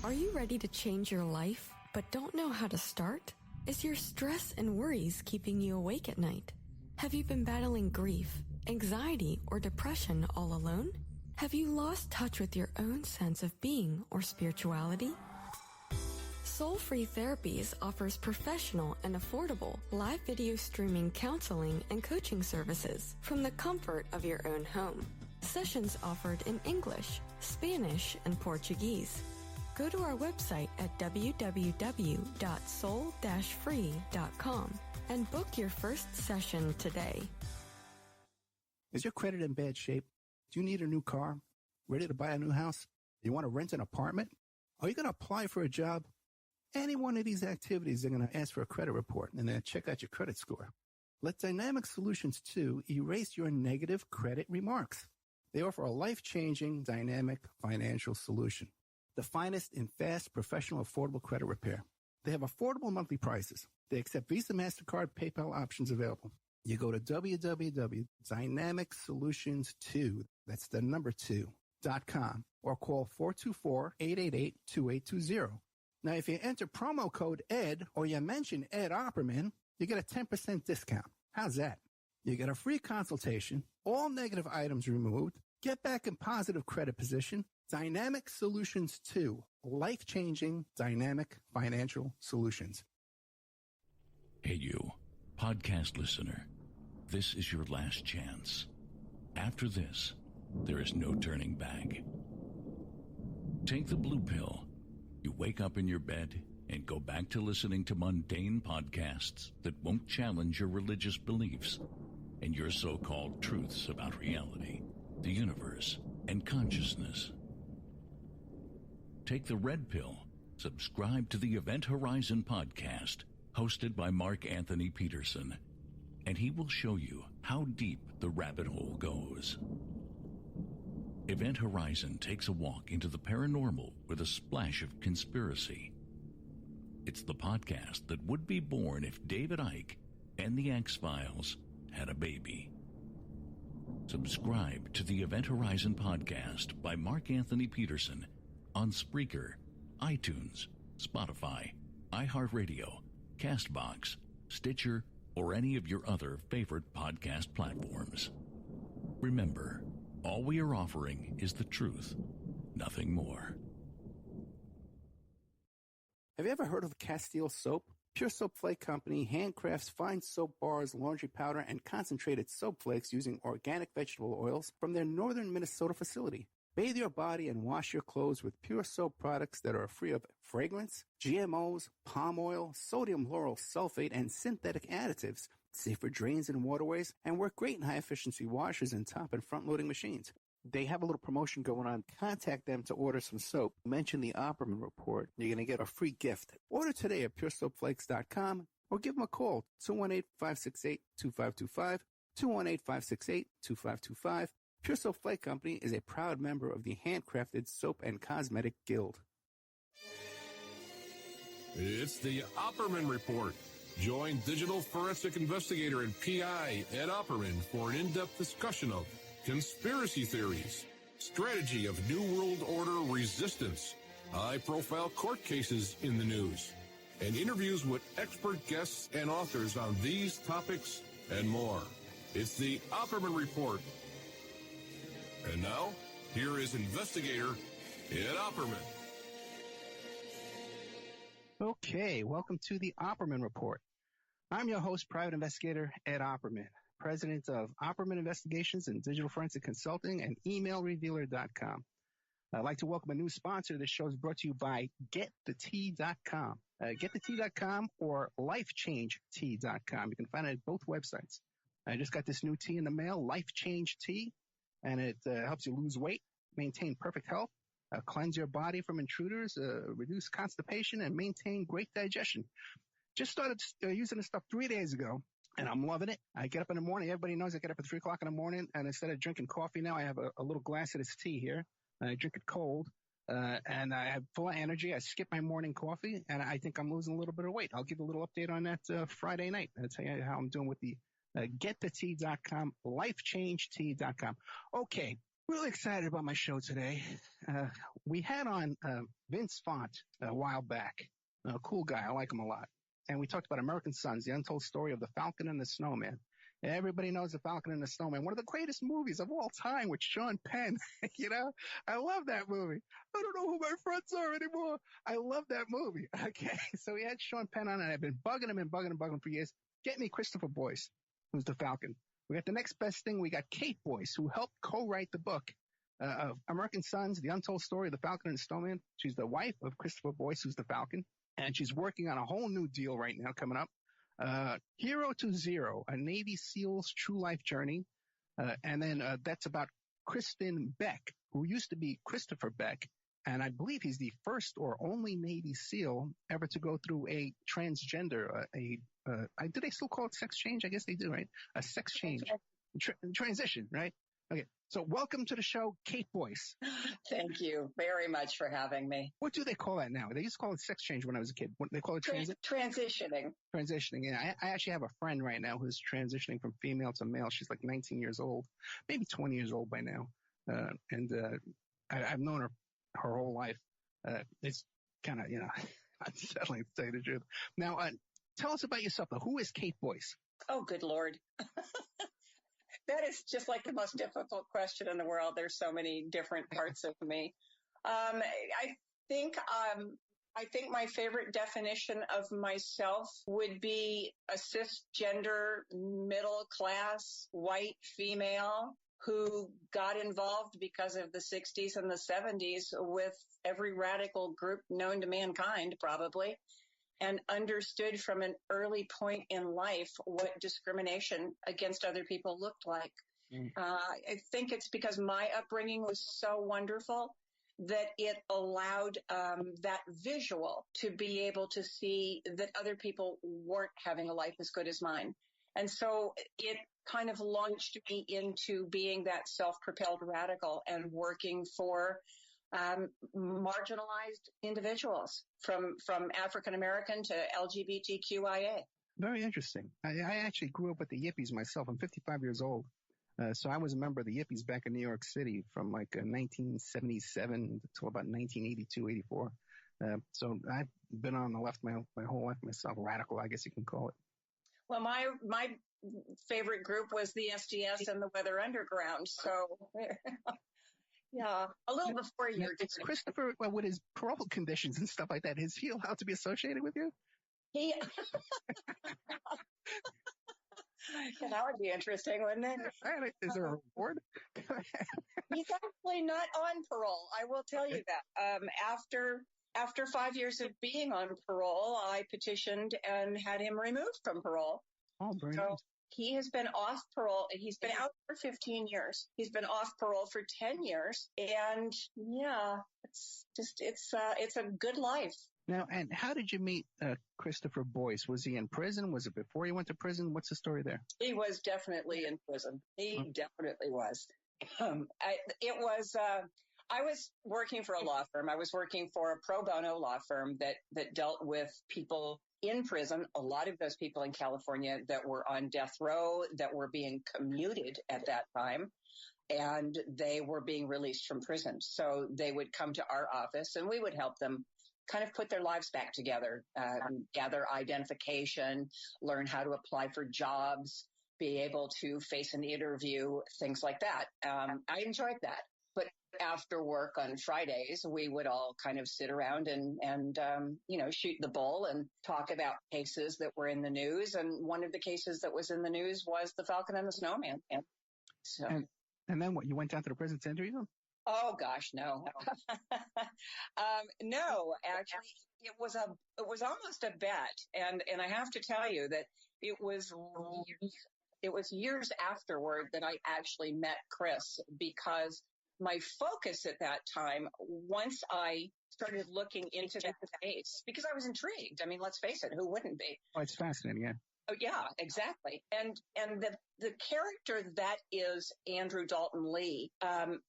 Are you ready to change your life, but don't know how to start? Is your stress and worries keeping you awake at night? Have you been battling grief, anxiety, or depression all alone? Have you lost touch with your own sense of being or spirituality? Soul Free Therapies offers professional and affordable live video streaming counseling and coaching services from the comfort of your own home. Sessions offered in English, Spanish, and Portuguese. Go to our website at www.soul-free.com and book your first session today. Is your credit in bad shape? Do you need a new car? Ready to buy a new house? You want to rent an apartment? Are you going to apply for a job? Any one of these activities, they're going to ask for a credit report and then check out your credit score. Let Dynamic Solutions 2 erase your negative credit remarks. They offer a life-changing, dynamic financial solution. The finest in fast, professional, affordable credit repair. They have affordable monthly prices. They accept Visa, MasterCard, PayPal options available. You go to www.dynamicsolutions2, that's the number 2.com, or call 424-888-2820. Now, if you enter promo code ED or you mention Ed Opperman, you get a 10% discount. How's that? You get a free consultation, all negative items removed, get back in positive credit position. Dynamic Solutions 2, life-changing dynamic financial solutions. Hey you, podcast listener, this is your last chance. After this, there is no turning back. Take the blue pill. You wake up in your bed and go back to listening to mundane podcasts that won't challenge your religious beliefs and your so-called truths about reality, the universe, and consciousness. Take the red pill. Subscribe to the Event Horizon podcast, hosted by Mark Anthony Peterson, and he will show you how deep the rabbit hole goes. Event Horizon takes a walk into the paranormal with a splash of conspiracy. It's the podcast that would be born if David Icke and the X-Files had a baby. Subscribe to the Event Horizon podcast by Mark Anthony Peterson on Spreaker, iTunes, Spotify, iHeartRadio, CastBox, Stitcher, or any of your other favorite podcast platforms. Remember, all we are offering is the truth, nothing more. Have you ever heard of Castile Soap? Pure Soap Flake Company handcrafts fine soap bars, laundry powder, and concentrated soap flakes using organic vegetable oils from their northern Minnesota facility. Bathe your body and wash your clothes with pure soap products that are free of fragrance, GMOs, palm oil, sodium lauryl sulfate, and synthetic additives. Safe for drains and waterways, and work great in high-efficiency washers and top and front-loading machines. They have a little promotion going on. Contact them to order some soap. Mention the Opperman Report. You're going to get a free gift. Order today at puresoapflakes.com or give them a call, 218-568-2525, 218-568-2525. Pure Soap Flake Company is a proud member of the Handcrafted Soap and Cosmetic Guild. It's the Opperman Report. Join digital forensic investigator and PI Ed Opperman for an in-depth discussion of conspiracy theories, strategy of New World Order resistance, high-profile court cases in the news, and interviews with expert guests and authors on these topics and more. It's the Opperman Report. And now, here is investigator Ed Opperman. Okay, welcome to the Opperman Report. I'm your host, private investigator Ed Opperman, president of Opperman Investigations and Digital Forensic Consulting and emailrevealer.com. I'd like to welcome a new sponsor. This show is brought to you by GetTheTea.com. GetTheTea.com or LifeChangeTea.com. You can find it at both websites. I just got this new tea in the mail, Life Change Tea, and it helps you lose weight, maintain perfect health, cleanse your body from intruders, reduce constipation, and maintain great digestion. Just started using this stuff 3 days ago, and I'm loving it. I get up in the morning. Everybody knows I get up at 3 o'clock in the morning, and instead of drinking coffee now, I have a little glass of this tea here. I drink it cold, and I have full of energy. I skip my morning coffee, and I think I'm losing a little bit of weight. I'll give a little update on that Friday night. I'll tell you how I'm doing with the GetTheTea.com, LifeChangeTea.com. Okay, Really excited about my show today. We had on Vince Font a while back. A cool guy. I like him a lot. And we talked about American Sons, the untold story of the Falcon and the Snowman. Everybody knows the Falcon and the Snowman, one of the greatest movies of all time with Sean Penn. You know, I love that movie. I don't know who my friends are anymore. I love that movie. Okay, so we had Sean Penn on, and I've been bugging him for years. Get me Christopher Boyce, who's the Falcon. We got the next best thing. We got Cait Boyce, who helped co-write the book of American Sons, the untold story of the Falcon and the Snowman. She's the wife of Christopher Boyce, who's the Falcon, and she's working on a whole new deal right now coming up. Hero to Zero, a Navy SEAL's true life journey. And then that's about Kristen Beck, who used to be Christopher Beck. And I believe he's the first or only Navy SEAL ever to go through a transgender, do they still call it sex change? I guess they do, right? A sex change. Transition, right? Okay. So welcome to the show, Cait Boyce. Thank you very much for having me. What do they call that now? They used to call it sex change when I was a kid. What they call it transitioning. Transitioning. Yeah. I actually have a friend right now who's transitioning from female to male. She's like 19 years old, maybe 20 years old by now. I've known her whole life. It's kind of, unsettling to tell you the truth. Now, tell us about yourself, though. Who is Cait Boyce? Oh, good Lord. That is just like the most difficult question in the world. There's so many different parts of me. I think my favorite definition of myself would be a cisgender, middle class, white female who got involved because of the 60s and the 70s with every radical group known to mankind, probably, and understood from an early point in life what discrimination against other people looked like. I think it's because my upbringing was so wonderful that it allowed that visual to be able to see that other people weren't having a life as good as mine. And so it kind of launched me into being that self-propelled radical and working for marginalized individuals from African American to LGBTQIA. Very interesting. I actually grew up with the Yippies myself. I'm 55 years old. So I was a member of the Yippies back in New York City from like 1977 until about 1982, 84. So I've been on the left my whole life myself, radical, I guess you can call it. Well, my favorite group was the SDS and the Weather Underground. So, yeah, a little before your time. Christopher, well, with his parole conditions and stuff like that, is he allowed to be associated with you? Yeah, that would be interesting, wouldn't it? Is there a reward? He's actually not on parole. I will tell you that. After 5 years of being on parole, I petitioned and had him removed from parole. Oh, very nice. He has been off parole. He's been out for 15 years. He's been off parole for 10 years. And yeah, it's a good life. Now, and how did you meet Christopher Boyce? Was he in prison? Was it before he went to prison? What's the story there? He was definitely in prison. He definitely was. I was working for a law firm. I was working for a pro bono law firm that dealt with people in prison, a lot of those people in California that were on death row, that were being commuted at that time, and they were being released from prison. So they would come to our office and we would help them kind of put their lives back together, gather identification, learn how to apply for jobs, be able to face an interview, things like that. I enjoyed that. But after work on Fridays, we would all kind of sit around and shoot the bull and talk about cases that were in the news. And one of the cases that was in the news was the Falcon and the Snowman. And so, and then what? You went down to the prison to interview them? Oh gosh, no. No, actually, it was almost a bet, and I have to tell you that it was years afterward that I actually met Chris, because my focus at that time, once I started looking into that case, because I was intrigued. I mean, let's face it, who wouldn't be? Oh, it's fascinating, yeah. Oh, yeah, exactly. And the character that is Andrew Daulton Lee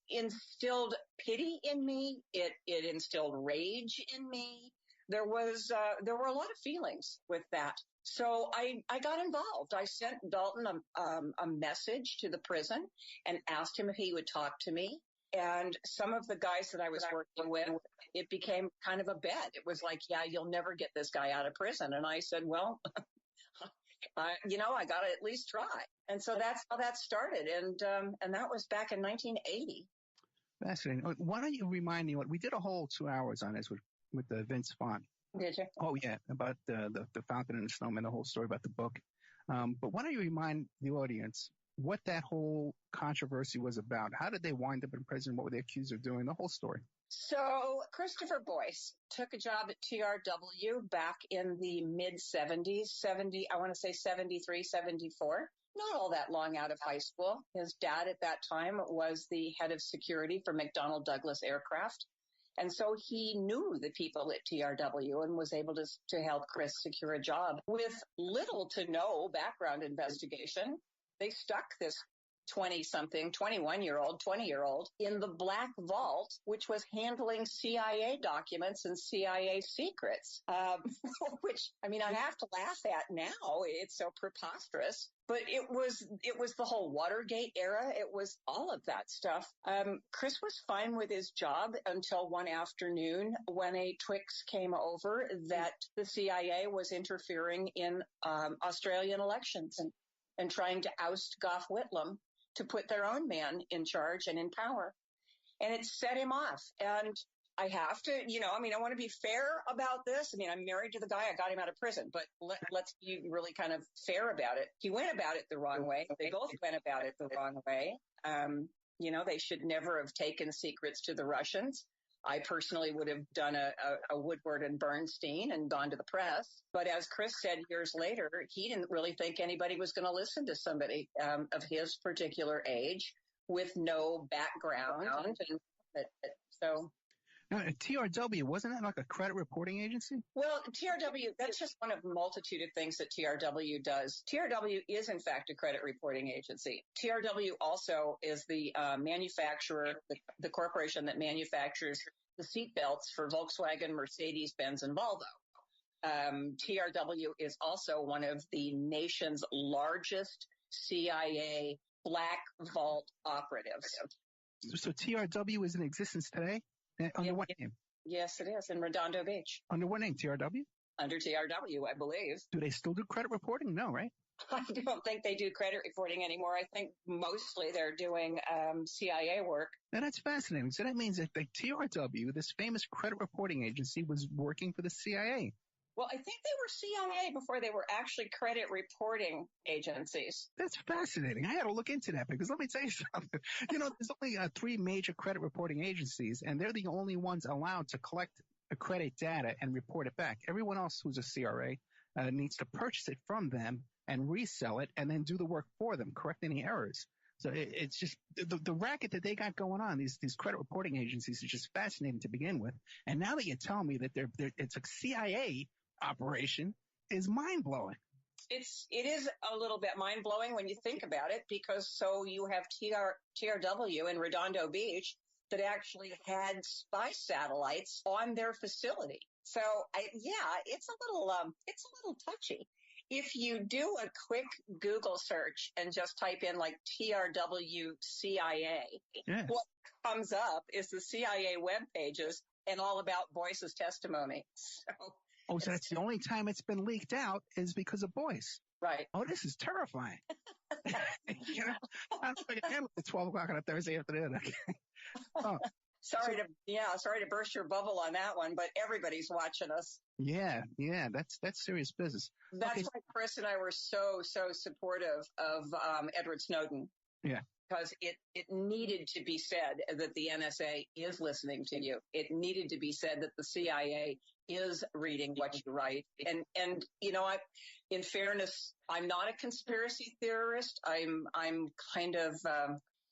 instilled pity in me. It instilled rage in me. There were a lot of feelings with that. So I got involved. I sent Daulton a message to the prison and asked him if he would talk to me. And some of the guys that I was working with, it became kind of a bet. It was like, yeah, you'll never get this guy out of prison. And I said, well, I got to at least try. And so that's how that started. And that was back in 1980. Fascinating. Why don't you remind me we did a whole 2 hours on this with Vince Vaughn. Did you? Oh, yeah, about the Falcon and the Snowman, the whole story about the book. But why don't you remind the audience what that whole controversy was about? How did they wind up in prison? What were they accused of doing? The whole story. So Christopher Boyce took a job at TRW back in the mid-70s, I want to say 73, 74. Not all that long out of high school. His dad at that time was the head of security for McDonnell Douglas Aircraft. And so he knew the people at TRW and was able to help Chris secure a job. With little to no background investigation, they stuck this 20-year-old in the black vault, which was handling CIA documents and CIA secrets, which, I mean, I have to laugh at now. It's so preposterous. But it was the whole Watergate era. It was all of that stuff. Chris was fine with his job until one afternoon when a Twix came over that the CIA was interfering in Australian elections and trying to oust Gough Whitlam to put their own man in charge and in power. And it set him off. And I have to, I want to be fair about this. I mean, I'm married to the guy. I got him out of prison, but let's be really kind of fair about it. He went about it the wrong way. They both went about it the wrong way. They should never have taken secrets to the Russians. I personally would have done a Woodward and Bernstein and gone to the press. But as Chris said years later, he didn't really think anybody was going to listen to somebody of his particular age with no background. Now, TRW, wasn't that like a credit reporting agency? Well, TRW, that's just one of a multitude of things that TRW does. TRW is, in fact, a credit reporting agency. TRW also is the manufacturer, the corporation that manufactures the seat belts for Volkswagen, Mercedes-Benz, and Volvo. TRW is also one of the nation's largest CIA black vault operatives. So TRW is in existence today? Under what name? Yes, it is, in Redondo Beach. Under what name? TRW? Under TRW, I believe. Do they still do credit reporting? No, right? I don't think they do credit reporting anymore. I think mostly they're doing CIA work. Now, that's fascinating. So that means that the TRW, this famous credit reporting agency, was working for the CIA. Well, I think they were CIA before they were actually credit reporting agencies. That's fascinating. I had to look into that because let me tell you something. There's only 3 major credit reporting agencies, and they're the only ones allowed to collect credit data and report it back. Everyone else who's a CRA needs to purchase it from them and resell it and then do the work for them, correct any errors. So it's just the racket that they got going on. These credit reporting agencies is just fascinating to begin with. And now that you tell me that it's a CIA operation, is mind-blowing. It is a little bit mind-blowing when you think about it, because so you have TRW in Redondo Beach that actually had spy satellites on their facility. So it's a little touchy. If you do a quick Google search and just type in like TRW CIA, what comes up is the CIA web pages and all about Boyce's testimony. So that's the only time it's been leaked out is because of Boyce. Right. Oh, this is terrifying. I don't know if I can handle it at 12 o'clock on a Thursday afternoon. Okay. Oh. Sorry to burst your bubble on that one, but everybody's watching us. Yeah, that's serious business. That's why Chris and I were so supportive of Edward Snowden. Yeah. Because it needed to be said that the NSA is listening to you. It needed to be said that the CIA is reading what you write. And in fairness, I'm not a conspiracy theorist. I'm kind of,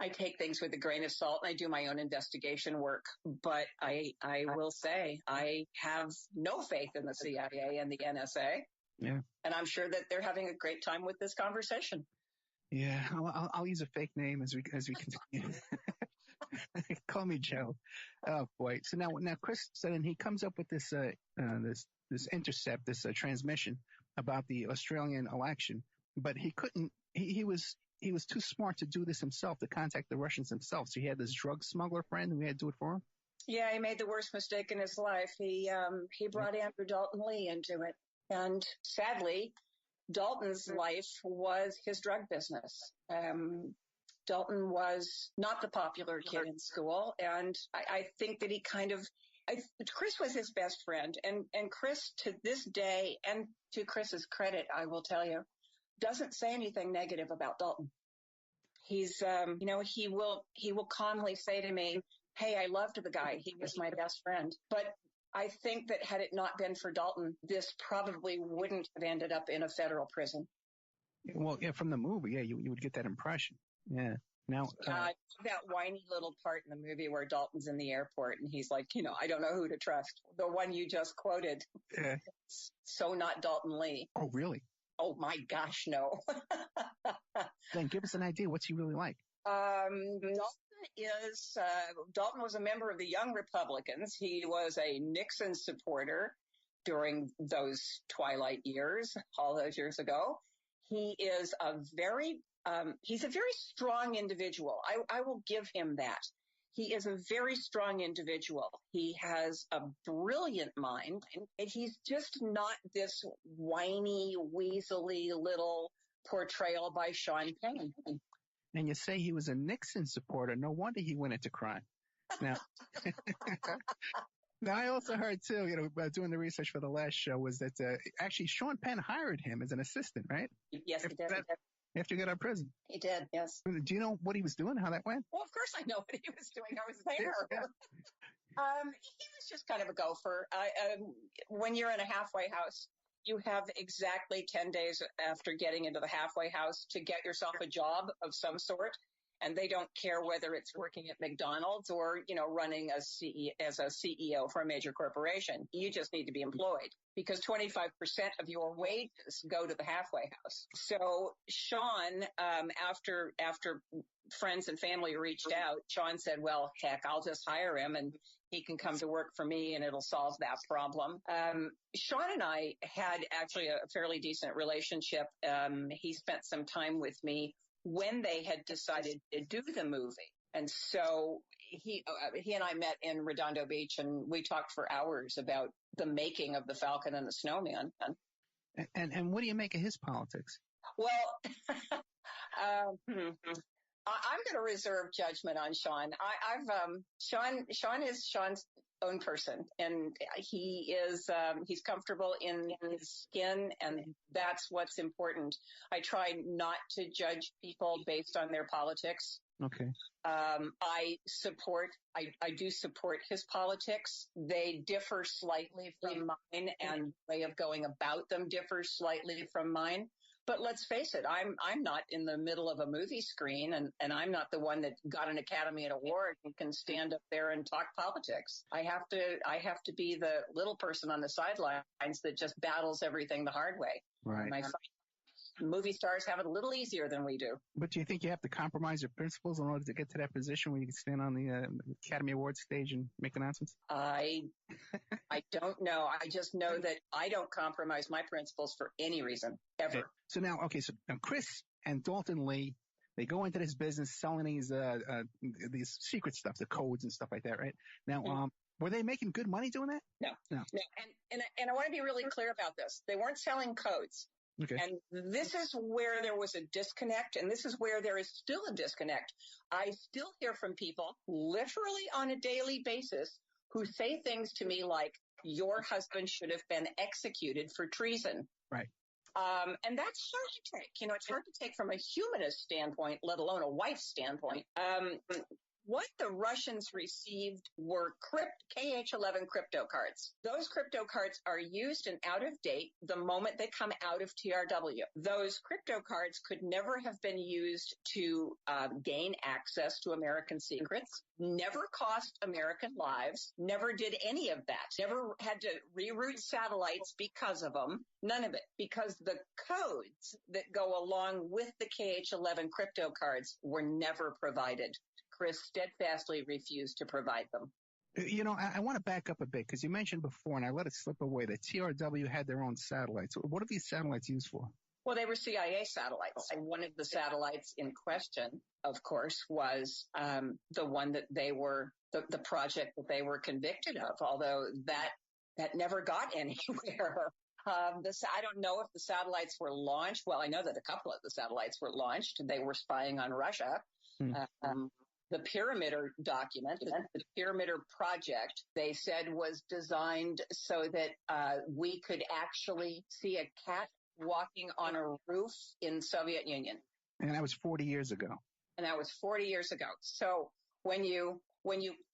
I take things with a grain of salt and I do my own investigation work. But I will say I have no faith in the CIA and the NSA. Yeah. And I'm sure that they're having a great time with this conversation. Yeah, I'll use a fake name as we continue. Call me Joe. Oh boy! So now Chris said, and he comes up with this intercept, this transmission about the Australian election, but he couldn't. He was he was too smart to do this himself, to contact the Russians himself. So he had this drug smuggler friend who had to do it for him. Yeah, he made the worst mistake in his life. He brought Andrew Daulton Lee into it. And sadly, Daulton's life was his drug business. Daulton was not the popular kid in school. And I think that Chris was his best friend. And Chris, to this day, and to Chris's credit, I will tell you, doesn't say anything negative about Daulton. He's, he will calmly say to me, hey, I loved the guy. He was my best friend. But I think that had it not been for Daulton, this probably wouldn't have ended up in a federal prison. Well, yeah, from the movie, yeah, you would get that impression. Yeah. Now, that whiny little part in the movie where Daulton's in the airport and he's like, I don't know who to trust. The one you just quoted. Yeah. So not Daulton Lee. Oh, really? Oh my gosh, no. Then give us an idea. What's he really like? Daulton was a member of the Young Republicans. He was a Nixon supporter during those twilight years, all those years ago. He's a very strong individual. I will give him that. He is a very strong individual. He has a brilliant mind, and he's just not this whiny, weaselly little portrayal by Sean Penn. And you say he was a Nixon supporter. No wonder he went into crime. Now, now I also heard too, doing the research for the last show, was that actually Sean Penn hired him as an assistant, right? Yes, he did. After you got out of prison. He did, yes. Do you know what he was doing, how that went? Well, of course I know what he was doing. I was there. Yeah. He was just kind of a gopher. When you're in a halfway house, you have exactly 10 days after getting into the halfway house to get yourself a job of some sort. And they don't care whether it's working at McDonald's or, running as a CEO for a major corporation. You just need to be employed because 25% of your wages go to the halfway house. So Sean, after friends and family reached out, Sean said, well, heck, I'll just hire him and he can come to work for me and it'll solve that problem. Sean and I had actually a fairly decent relationship. He spent some time with me when they had decided to do the movie. And so he and I met in Redondo Beach and we talked for hours about the making of the Falcon and the Snowman. And what do you make of his politics? Well, I'm going to reserve judgment on Sean. Sean is Sean's own person, and he's comfortable in his skin, and that's what's important. I try not to judge people based on their politics. Okay. I do support his politics. They differ slightly from mine, and the way of going about them differs slightly from mine. But let's face it, I'm not in the middle of a movie screen, and I'm not the one that got an Academy Award and can stand up there and talk politics. I have to be the little person on the sidelines that just battles everything the hard way. Right. And I find movie stars have it a little easier than we do. But do you think you have to compromise your principles in order to get to that position where you can stand on the Academy Awards stage and make announcements? I don't know. I just know that I don't compromise my principles for any reason, ever. Okay. So now Chris and Daulton Lee, they go into this business selling these secret stuff, the codes and stuff like that, right? Now, were they making good money doing that? No. And I want to be really clear about this. They weren't selling codes. Okay. And this is where there was a disconnect, and this is where there is still a disconnect. I still hear from people literally on a daily basis who say things to me like, your husband should have been executed for treason. Right. And that's hard to take. It's hard to take from a humanist standpoint, let alone a wife's standpoint. What the Russians received were KH-11 crypto cards. Those crypto cards are used and out of date the moment they come out of TRW. Those crypto cards could never have been used to gain access to American secrets, never cost American lives, never did any of that, never had to reroute satellites because of them, none of it, because the codes that go along with the KH-11 crypto cards were never provided. Chris steadfastly refused to provide them. I want to back up a bit because you mentioned before, and I let it slip away, that TRW had their own satellites. What are these satellites used for? Well, they were CIA satellites. And one of the satellites in question, of course, was the one that they were, the project that they were convicted of, although that never got anywhere. I don't know if the satellites were launched. Well, I know that a couple of the satellites were launched. They were spying on Russia. The Pyramider document, the Pyramider project, they said was designed so that we could actually see a cat walking on a roof in Soviet Union. And that was 40 years ago. So when you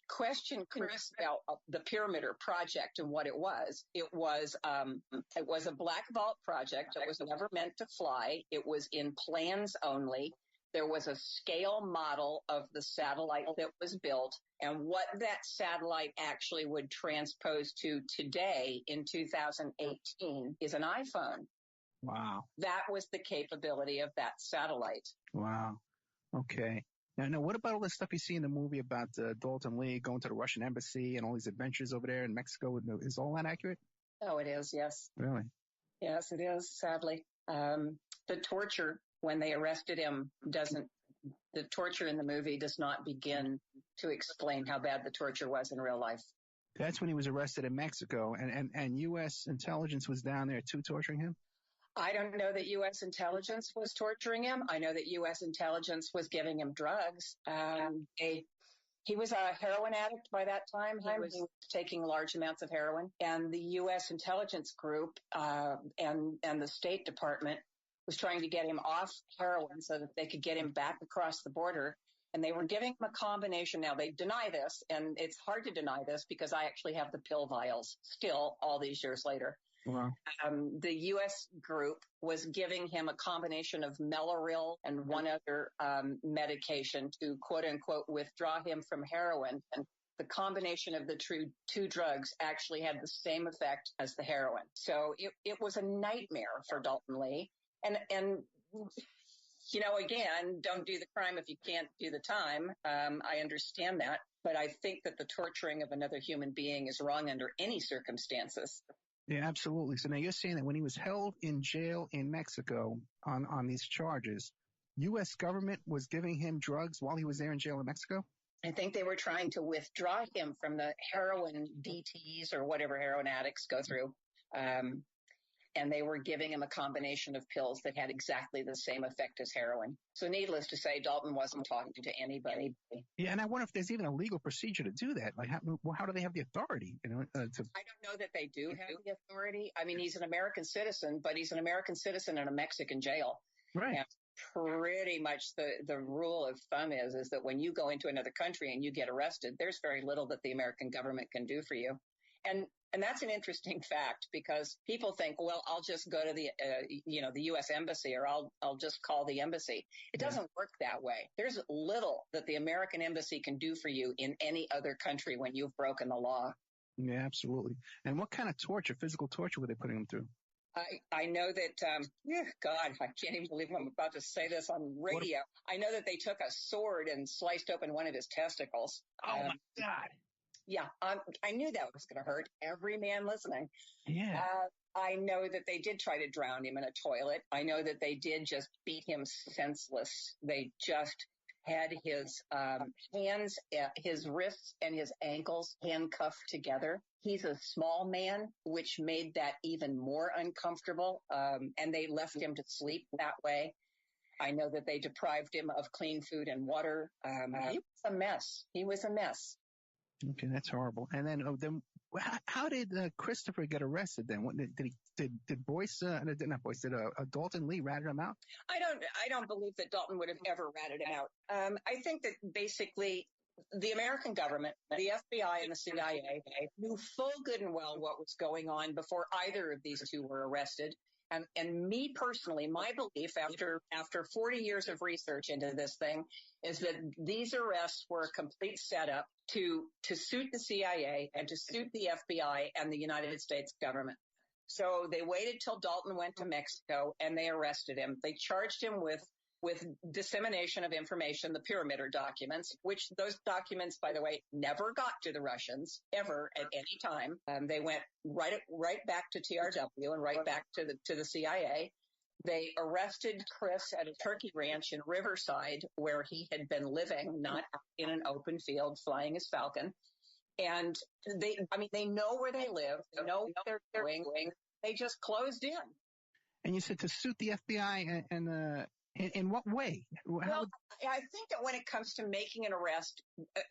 question Chris about the Pyramider project and what it was a black vault project. It was never meant to fly. It was in plans only. There was a scale model of the satellite that was built, and what that satellite actually would transpose to today in 2018 is an iPhone. Wow. That was the capability of that satellite. Wow. Okay. Now, what about all the stuff you see in the movie about Daulton Lee going to the Russian embassy and all these adventures over there in Mexico? Is all that accurate? Oh, it is, yes. Really? Yes, it is, sadly. The torture when they arrested him the torture in the movie does not begin to explain how bad the torture was in real life. That's when he was arrested in Mexico, and U.S. intelligence was down there too, torturing him? I don't know that U.S. intelligence was torturing him. I know that U.S. intelligence was giving him drugs. He was a heroin addict by that time. He was taking large amounts of heroin. And the U.S. intelligence group and the State Department was trying to get him off heroin so that they could get him back across the border. And they were giving him a combination. Now, they deny this, and it's hard to deny this because I actually have the pill vials still all these years later. Wow. The U.S. group was giving him a combination of Meloril and one other medication to, quote unquote, withdraw him from heroin. And the combination of the two drugs actually had the same effect as the heroin. So it was a nightmare for Daulton Lee. And you know, again, don't do the crime if you can't do the time. I understand that. But I think that the torturing of another human being is wrong under any circumstances. Yeah, absolutely. So now you're saying that when he was held in jail in Mexico on these charges, U.S. government was giving him drugs while he was there in jail in Mexico? I think they were trying to withdraw him from the heroin DTs or whatever heroin addicts go through. And they were giving him a combination of pills that had exactly the same effect as heroin. So needless to say, Daulton wasn't talking to anybody. Yeah, and I wonder if there's even a legal procedure to do that. Like, how do they have the authority? You know, I don't know that they do have the authority. I mean, he's an American citizen, but he's an American citizen in a Mexican jail. Right. And pretty much the rule of thumb is that when you go into another country and you get arrested, there's very little that the American government can do for you. And that's an interesting fact because people think, well, I'll just go to the U.S. embassy or I'll just call the embassy. It doesn't work that way. There's little that the American embassy can do for you in any other country when you've broken the law. Yeah, absolutely. And what kind of torture, physical torture, were they putting him through? I know that, God, I can't even believe I'm about to say this on radio. I know that they took a sword and sliced open one of his testicles. Oh, my God. Yeah, I knew that was going to hurt every man listening. Yeah. I know that they did try to drown him in a toilet. I know that they did just beat him senseless. They just had his hands, his wrists and his ankles handcuffed together. He's a small man, which made that even more uncomfortable. And they left him to sleep that way. I know that they deprived him of clean food and water. He was a mess. He was a mess. Okay, that's horrible. And then how did Christopher get arrested then? What, did Boyce, not Boyce, did Daulton Lee rat him out? I don't believe that Daulton would have ever ratted him out. I think that basically the American government, the FBI and the CIA knew full good and well what was going on before either of these two were arrested. And me personally, my belief after 40 years of research into this thing is that these arrests were a complete setup to suit the CIA and to suit the FBI and the United States government. So they waited till Daulton went to Mexico and they arrested him. They charged him with dissemination of information, the Pyramider documents, which those documents, by the way, never got to the Russians ever at any time. They went right back to TRW and right back to the CIA. They arrested Chris at a turkey ranch in Riverside where he had been living, not in an open field flying his Falcon. And they know where they live. They know what they're doing. They just closed in. And you said to suit the FBI, and in what way? Well, I think that when it comes to making an arrest,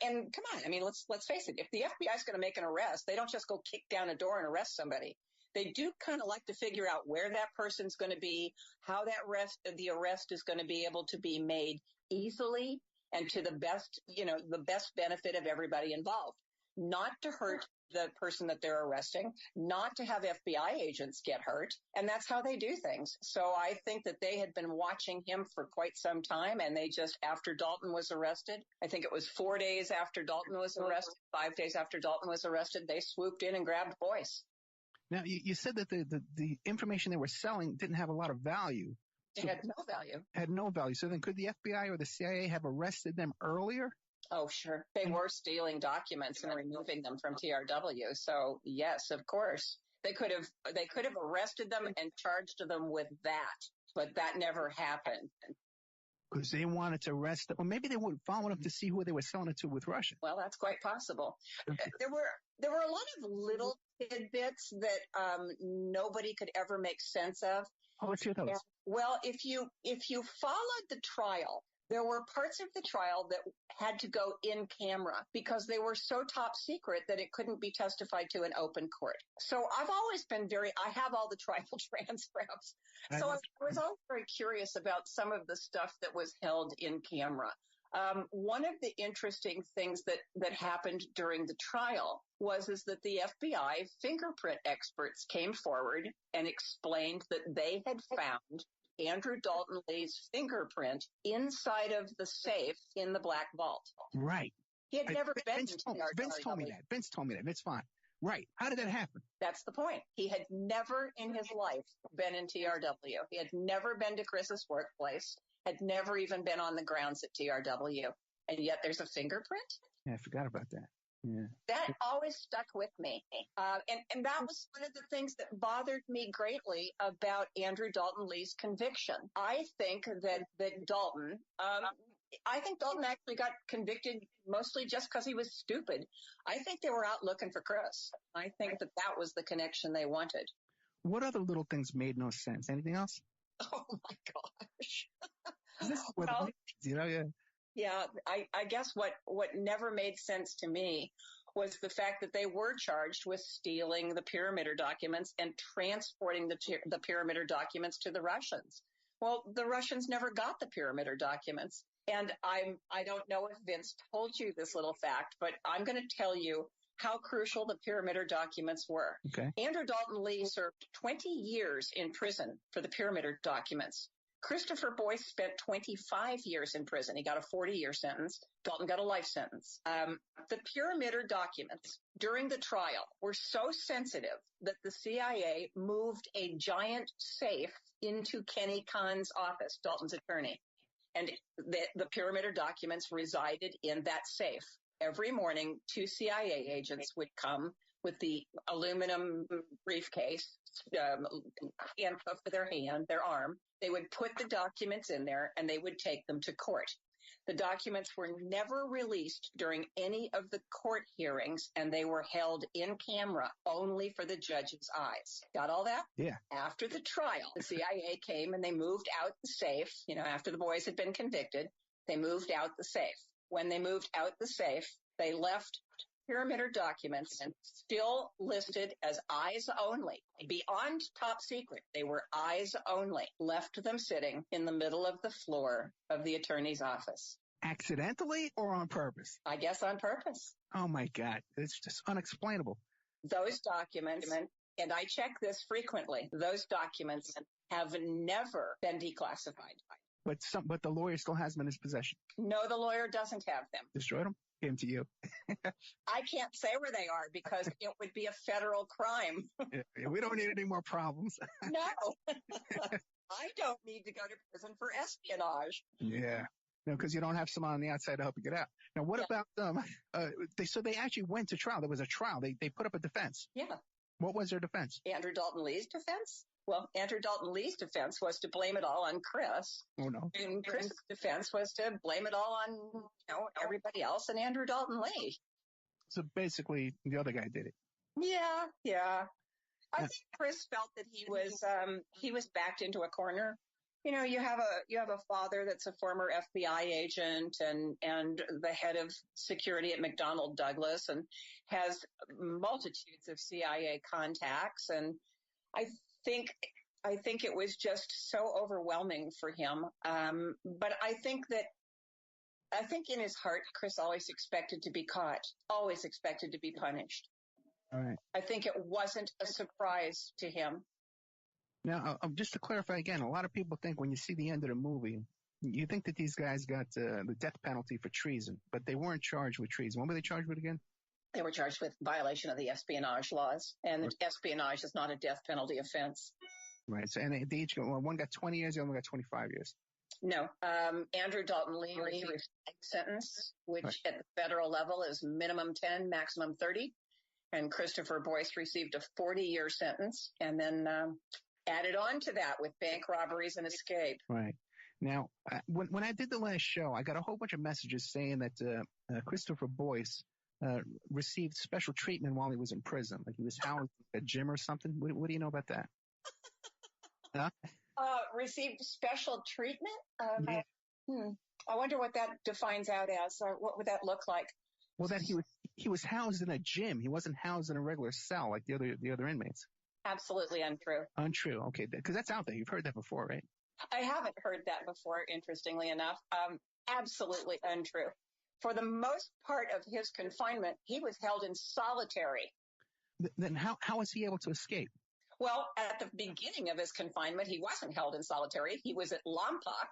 and come on, I mean, let's face it, if the FBI is going to make an arrest, they don't just go kick down a door and arrest somebody. They do kind of like to figure out where that person's going to be, how the arrest is going to be able to be made easily and to the best benefit of everybody involved. Not to hurt the person that they're arresting, not to have FBI agents get hurt. And that's how they do things. So I think that they had been watching him for quite some time. And they just, after Daulton was arrested, I think it was 4 days after Daulton was arrested, 5 days after Daulton was arrested, they swooped in and grabbed Boyce. Now, you said that the information they were selling didn't have a lot of value. It had no value. Had no value. So then could the FBI or the CIA have arrested them earlier? Oh, sure. They were stealing documents and removing them from TRW. So yes, of course. They could have arrested them and charged them with that, but that never happened. Because they wanted to arrest them. Or maybe they weren't following up to see who they were selling it to with Russia. Well, that's quite possible. There were a lot of little tidbits that nobody could ever make sense of. Oh, let's hear those. Well, if you followed the trial, there were parts of the trial that had to go in camera because they were so top secret that it couldn't be testified to in open court. So I've always been I have all the trial transcripts. So I was always very curious about some of the stuff that was held in camera. One of the interesting things that happened during the trial was that the FBI fingerprint experts came forward and explained that they had found Andrew Daulton Lee's fingerprint inside of the safe in the black vault. Right. He had never been Vince told me that. Vince told me that. It's fine. Right. How did that happen? That's the point. He had never in his life been in TRW. He had never been to Chris's workplace, had never even been on the grounds at TRW. And yet there's a fingerprint? Yeah, I forgot about that. Yeah. That always stuck with me. And that was one of the things that bothered me greatly about Andrew Daulton Lee's conviction. I think that Daulton, Daulton actually got convicted mostly just because he was stupid. I think they were out looking for Chris. I think that was the connection they wanted. What other little things made no sense? Anything else? Oh my gosh. Yeah, I guess what never made sense to me was the fact that they were charged with stealing the Pyramider documents and transporting the Pyramider documents to the Russians. Well, the Russians never got the Pyramider documents. And I don't know if Vince told you this little fact, but I'm going to tell you how crucial the Pyramider documents were. Okay. Andrew Daulton Lee served 20 years in prison for the Pyramider documents. Christopher Boyce spent 25 years in prison. He got a 40-year sentence. Daulton got a life sentence. The Pyramider documents during the trial were so sensitive that the CIA moved a giant safe into Kenny Kahn's office, Daulton's attorney. And the Pyramider documents resided in that safe. Every morning, 2 CIA agents would come with the aluminum briefcase, handcuffed to their arm. They would put the documents in there and they would take them to court. The documents were never released during any of the court hearings, and they were held in camera only for the judge's eyes. Got all that? Yeah. After the trial, the CIA came and they moved out the safe. After the boys had been convicted, they moved out the safe. When they moved out the safe, they left Pyramider documents and still listed as eyes only. Beyond top secret, they were eyes only. Left them sitting in the middle of the floor of the attorney's office. Accidentally or on purpose? I guess on purpose. Oh my God. It's just unexplainable. Those documents, and I check this frequently, those documents have never been declassified. But the lawyer still has them in his possession. No, the lawyer doesn't have them. Destroyed them? Gave them to you. I can't say where they are because it would be a federal crime. We don't need any more problems. No. I don't need to go to prison for espionage. Yeah. No, because you don't have someone on the outside to help you get out. Now, what about they actually went to trial. There was a trial. They put up a defense. Yeah. What was their defense? Andrew Daulton Lee's defense? Well, Andrew Daulton Lee's defense was to blame it all on Chris. Oh, no. And Chris's defense was to blame it all on, everybody else and Andrew Daulton Lee. So basically, the other guy did it. Yeah. I think Chris felt that he was backed into a corner. You have a father that's a former FBI agent and the head of security at McDonnell Douglas and has multitudes of CIA contacts. And I think it was just so overwhelming for him. But I think in his heart, Chris always expected to be caught, always expected to be punished. All right. I think it wasn't a surprise to him. Now, just to clarify again, a lot of people think when you see the end of the movie, you think that these guys got the death penalty for treason, but they weren't charged with treason. What were they charged with again? They were charged with violation of the espionage laws, and espionage is not a death penalty offense. Right. So, and they each one got 20 years, the other one got 25 years. No. Andrew Daulton Lee received a sentence, which at the federal level is minimum 10, maximum 30. And Christopher Boyce received a 40-year sentence and then added on to that with bank robberies and escape. Right. Now, when I did the last show, I got a whole bunch of messages saying that Christopher Boyce received special treatment while he was in prison, like he was housed at a gym or something. What do you know about that? Huh? Received special treatment? Yeah. I wonder what that defines out as. Or what would that look like? Well, that he was housed in a gym. He wasn't housed in a regular cell like the other inmates. Absolutely untrue. Untrue. Okay, because that's out there. You've heard that before, right? I haven't heard that before, interestingly enough. Absolutely untrue. For the most part of his confinement, he was held in solitary. Then how was he able to escape? Well, at the beginning of his confinement, he wasn't held in solitary. He was at Lompoc.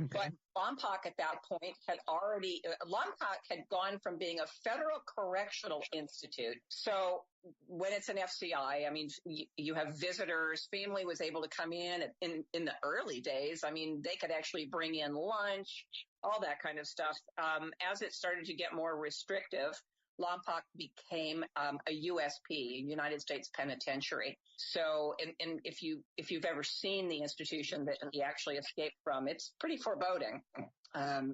Okay. But Lompoc at that point Lompoc had gone from being a federal correctional institute. So when it's an FCI, I mean, you have visitors. Family was able to come in the early days. I mean, they could actually bring in lunch, all that kind of stuff. As it started to get more restrictive, Lompoc became a USP, United States Penitentiary. So, and if you've ever seen the institution that he actually escaped from, it's pretty foreboding.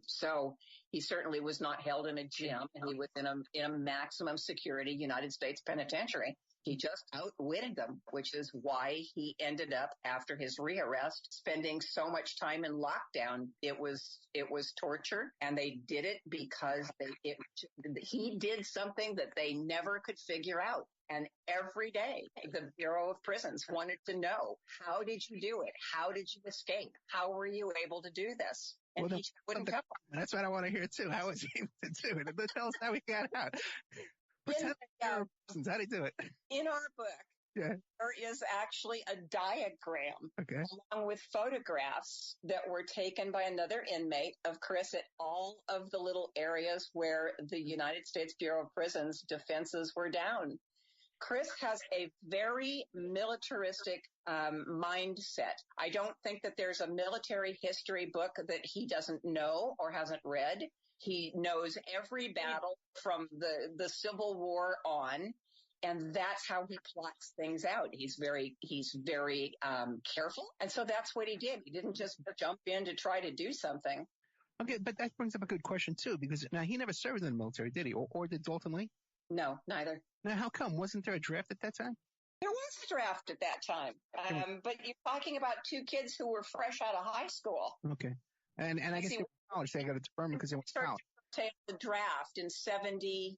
So he certainly was not held in a gym. He was in a maximum security United States Penitentiary. He just outwitted them, which is why he ended up, after his rearrest, spending so much time in lockdown. It was torture, and they did it because he did something that they never could figure out. And every day, the Bureau of Prisons wanted to know, how did you do it? How did you escape? How were you able to do this? And he wouldn't come. That's what I want to hear, too. How was he able to do it? Tell us how he got out. How did he do it? In our book, there is actually a diagram along with photographs that were taken by another inmate of Chris at all of the little areas where the United States Bureau of Prisons defenses were down. Chris has a very militaristic mindset. I don't think that there's a military history book that he doesn't know or hasn't read. He knows every battle from the Civil War on, and that's how he plots things out. He's very careful, and so that's what he did. He didn't just jump in to try to do something. Okay, but that brings up a good question too, because now he never served in the military, did he? Or did Daulton Lee? No, neither. Now, how come? Wasn't there a draft at that time? There was a draft at that time, but you're talking about two kids who were fresh out of high school. Okay, and I guess they were in college. They got it deferment because they went to college. Take the draft in 70.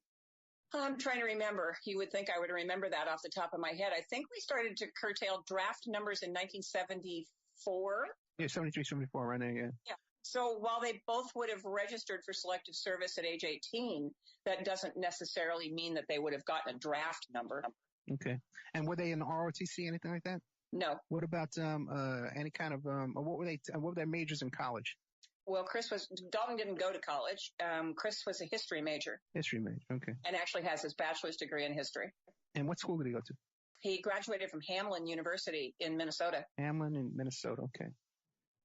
I'm trying to remember. You would think I would remember that off the top of my head. I think we started to curtail draft numbers in 1974. Yeah, 73, 74, right there, Yeah. So while they both would have registered for selective service at age 18, that doesn't necessarily mean that they would have gotten a draft number. Okay. And were they in the ROTC, anything like that? No. What about any kind of what were their majors in college? Well, Daulton didn't go to college. Chris was a history major. History major, okay. And actually has his bachelor's degree in history. And what school did he go to? He graduated from Hamlin University in Minnesota. Hamlin in Minnesota, okay.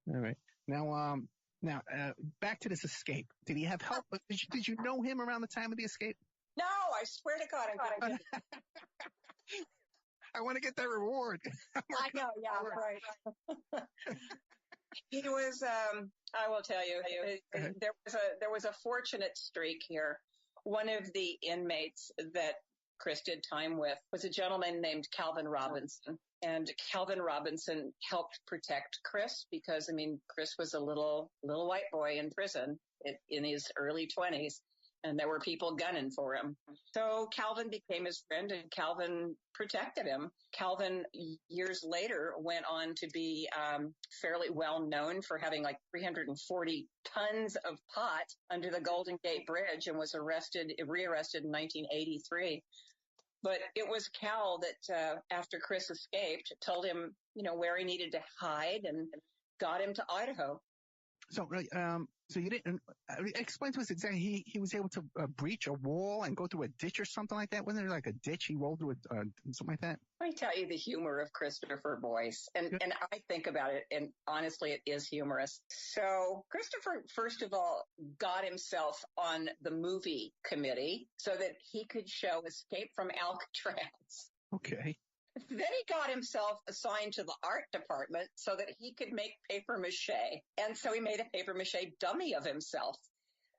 All right. Now, back to this escape. Did he have help? Did you know him around the time of the escape? No, I swear to God, I didn't. I want to get that reward. I know, yeah, right. He was, I will tell you, there was a fortunate streak here. One of the inmates that Chris did time with was a gentleman named Calvin Robinson. And Calvin Robinson helped protect Chris because, Chris was a little white boy in prison in his early 20s. And there were people gunning for him. So Calvin became his friend and Calvin protected him. Calvin, years later, went on to be fairly well known for having like 340 tons of pot under the Golden Gate Bridge and was rearrested in 1983. But it was Cal that, after Chris escaped, told him, where he needed to hide and got him to Idaho. So you didn't explain to us exactly. He was able to breach a wall and go through a ditch or something like that. Wasn't there like a ditch he rolled through, something like that? Let me tell you the humor of Christopher Boyce, and I think about it, and honestly, it is humorous. So Christopher, first of all, got himself on the movie committee so that he could show Escape from Alcatraz. Okay. Then he got himself assigned to the art department so that he could make paper mache. And so he made a paper mache dummy of himself.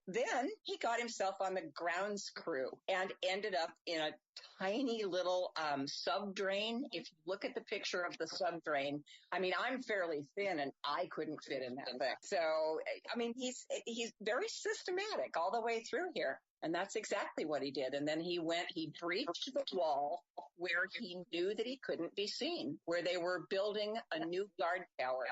Then he got himself on the grounds crew and ended up in a tiny little sub-drain. If you look at the picture of the sub-drain, I'm fairly thin and I couldn't fit in that thing. So, he's very systematic all the way through here. And that's exactly what he did. And then he breached the wall where he knew that he couldn't be seen, where they were building a new guard tower.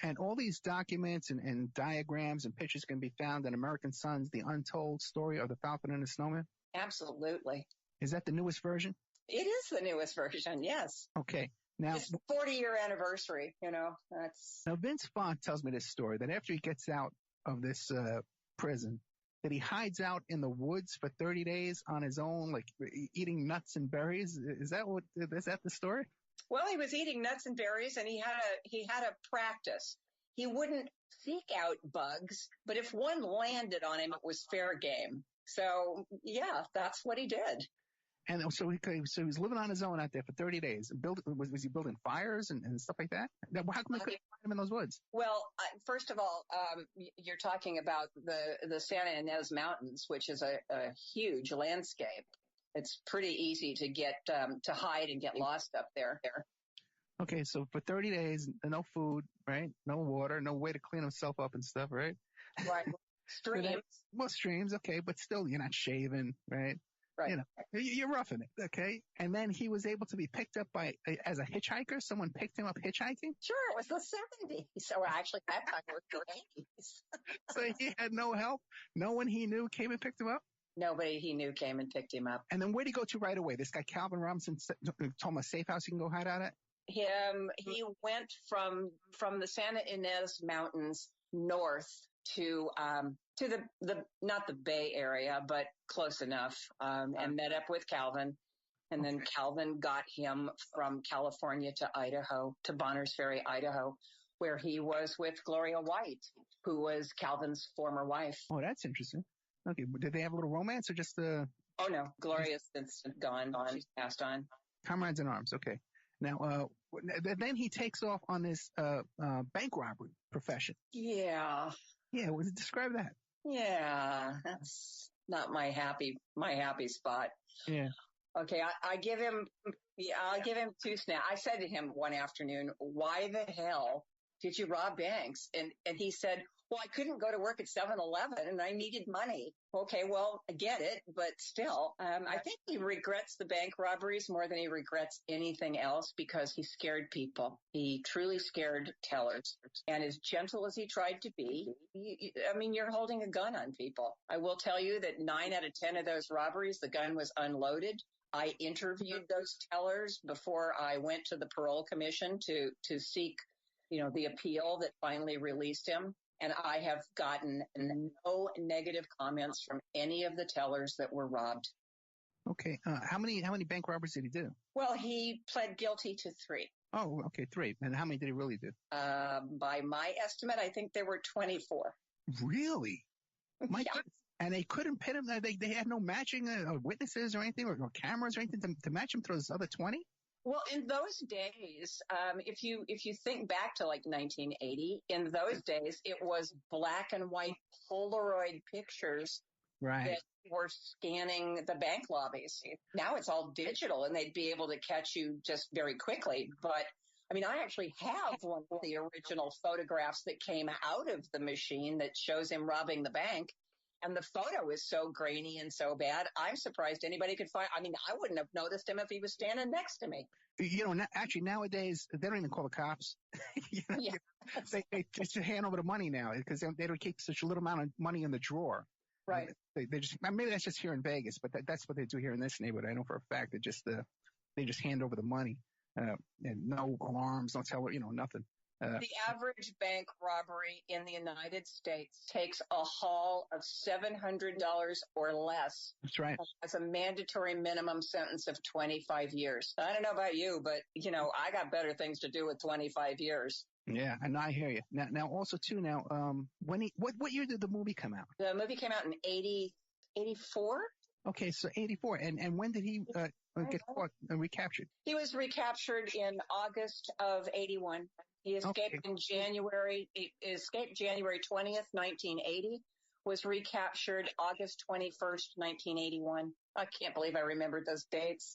And all these documents and diagrams and pictures can be found in American Son's The Untold Story of the Falcon and the Snowman? Absolutely. Is that the newest version? It is the newest version, yes. Okay. Now, it's 40-year anniversary, that's... Now, Vince Vaughn tells me this story, that after he gets out of this prison, that he hides out in the woods for 30 days on his own, like eating nuts and berries. Is that the story? Well, he was eating nuts and berries, and he had a practice. He wouldn't seek out bugs, but if one landed on him, it was fair game. So, yeah, that's what he did. And so he was living on his own out there for 30 days. Was he building fires and stuff like that? How come we couldn't find him in those woods? Well, first of all, you're talking about the Santa Ynez Mountains, which is a huge landscape. It's pretty easy to get to hide and get lost up there. Okay, so for 30 days, no food, right? No water, no way to clean himself up and stuff, right? Right. Streams. Well, streams, okay, but still, you're not shaving, right? Right. You're roughing it, okay? And then he was able to be picked up as a hitchhiker. Someone picked him up hitchhiking? Sure, it was the 70s. So actually, that time it was the 80s. So he had no help? No one he knew came and picked him up? Nobody he knew came and picked him up. And then where'd he go to right away? This guy Calvin Robinson told him a safe house he can go hide out at? He went from the Santa Ynez Mountains north to the not the Bay Area, but close enough, and met up with Calvin. And then Calvin got him from California to Idaho, to Bonners Ferry, Idaho, where he was with Gloria White, who was Calvin's former wife. Oh, that's interesting. Okay, did they have a little romance or just Oh no, Gloria's since gone. She's passed on. Comrades in arms. Okay. Now, then he takes off on this bank robbery profession. Yeah. Yeah. Describe that. Yeah, that's not my happy spot. Yeah. Okay, I'll give him 2 snaps. I said to him one afternoon, "Why the hell did you rob banks?" And he said, "Well, I couldn't go to work at 7-Eleven and I needed money." Okay, well, I get it, but still, I think he regrets the bank robberies more than he regrets anything else because he scared people. He truly scared tellers. And as gentle as he tried to be, you're holding a gun on people. I will tell you that 9 out of 10 of those robberies, the gun was unloaded. I interviewed those tellers before I went to the parole commission to seek, the appeal that finally released him. And I have gotten no negative comments from any of the tellers that were robbed. Okay. How many bank robberies did he do? Well, he pled guilty to 3. Oh, okay, 3. And how many did he really do? By my estimate, I think there were 24. Really? My Yeah. goodness. And they couldn't pin him? They had no matching witnesses or anything or cameras or anything to match him to those other 20? Well, in those days, if you think back to like 1980, in those days, it was black and white Polaroid pictures Right. that were scanning the bank lobbies. Now it's all digital, and they'd be able to catch you just very quickly. But I mean, I actually have one of the original photographs that came out of the machine that shows him robbing the bank. And the photo is so grainy and so bad, I'm surprised anybody could find. I mean, I wouldn't have noticed him if he was standing next to me. Actually, nowadays, they don't even call the cops. Yeah. They just hand over the money now because they don't keep such a little amount of money in the drawer. Right. They just, maybe that's just here in Vegas, but that's what they do here in this neighborhood. I know for a fact that they just hand over the money, and no alarms, no nothing. The average bank robbery in the United States takes a haul of $700 or less. That's right. As a mandatory minimum sentence of 25 years. I don't know about you, but I got better things to do with 25 years. Yeah, and I hear you. Now also too. What year did the movie come out? The movie came out in 84. Okay, so 84. And when did he get caught and recaptured? He was recaptured in August of 81. He escaped in January. He escaped January 20th, 1980. Was recaptured August 21st, 1981. I can't believe I remembered those dates.